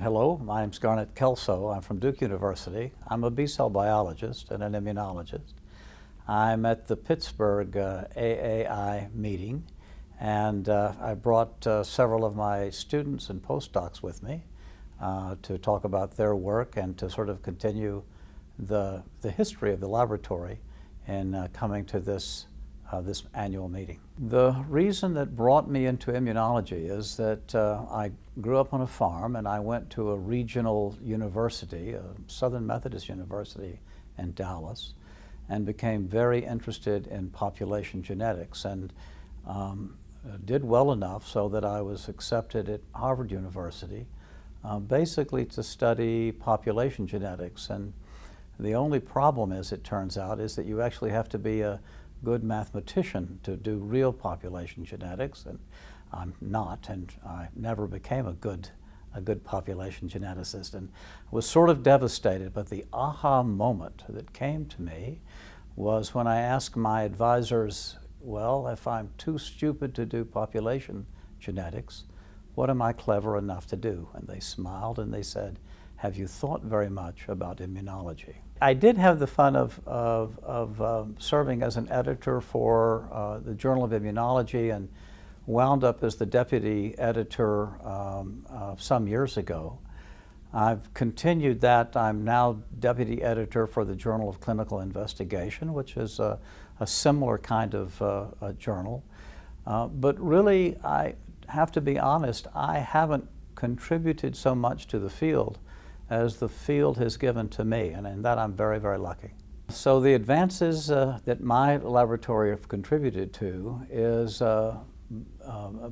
Hello, my name's Garnett Kelsoe. I'm from Duke University. I'm a B-cell biologist and an immunologist. I'm at the Pittsburgh AAI meeting, and I brought several of my students and postdocs with me to talk about their work and to sort of continue the history of the laboratory in coming to this annual meeting. The reason that brought me into immunology is that I grew up on a farm and I went to a regional university, a Southern Methodist University in Dallas, and became very interested in population genetics and did well enough so that I was accepted at Harvard University basically to study population genetics. And the only problem, as it turns out, is that you actually have to be a good mathematician to do real population genetics, and I'm not, and I never became a good population geneticist, and was sort of devastated. But the aha moment that came to me was when I asked my advisors, well, if I'm too stupid to do population genetics, what am I clever enough to do? And they smiled and they said, have you thought very much about immunology? I did have the fun of serving as an editor for the Journal of Immunology and wound up as the deputy editor some years ago. I've continued that. I'm now deputy editor for the Journal of Clinical Investigation, which is a similar kind of journal. But really, I have to be honest, I haven't contributed so much to the field as the field has given to me, and in that I'm very, very lucky. So the advances that my laboratory have contributed to is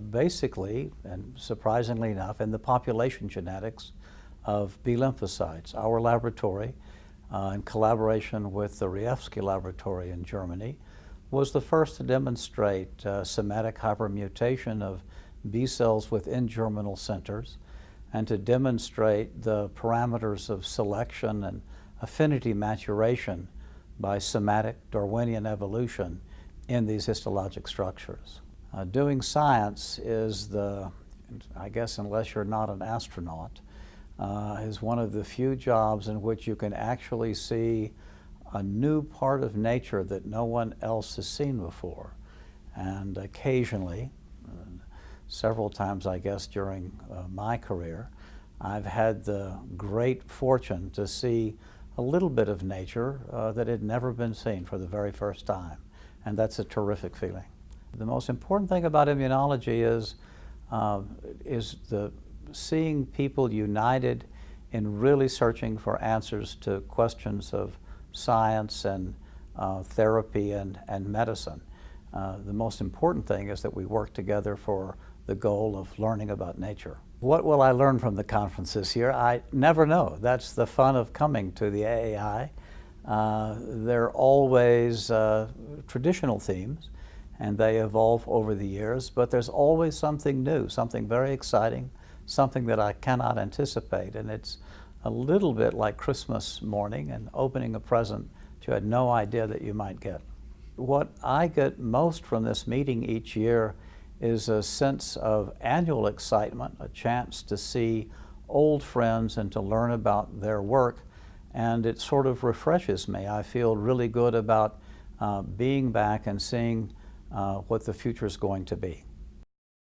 basically, and surprisingly enough, in the population genetics of B lymphocytes. Our laboratory, in collaboration with the Riefsky laboratory in Germany, was the first to demonstrate somatic hypermutation of B cells within germinal centers, and to demonstrate the parameters of selection and affinity maturation by somatic Darwinian evolution in these histologic structures. Doing science is I guess unless you're not an astronaut, is one of the few jobs in which you can actually see a new part of nature that no one else has seen before. And occasionally, several times, I guess, during my career, I've had the great fortune to see a little bit of nature that had never been seen for the very first time, and that's a terrific feeling. The most important thing about immunology is seeing people united in really searching for answers to questions of science and therapy and medicine. The most important thing is that we work together for the goal of learning about nature. What will I learn from the conference this year? I never know. That's the fun of coming to the AAI. They're always traditional themes, and they evolve over the years, but there's always something new, something very exciting, something that I cannot anticipate, and it's a little bit like Christmas morning and opening a present that you had no idea that you might get. What I get most from this meeting each year is a sense of annual excitement, a chance to see old friends and to learn about their work, and it sort of refreshes me. I feel really good about being back and seeing what the future is going to be.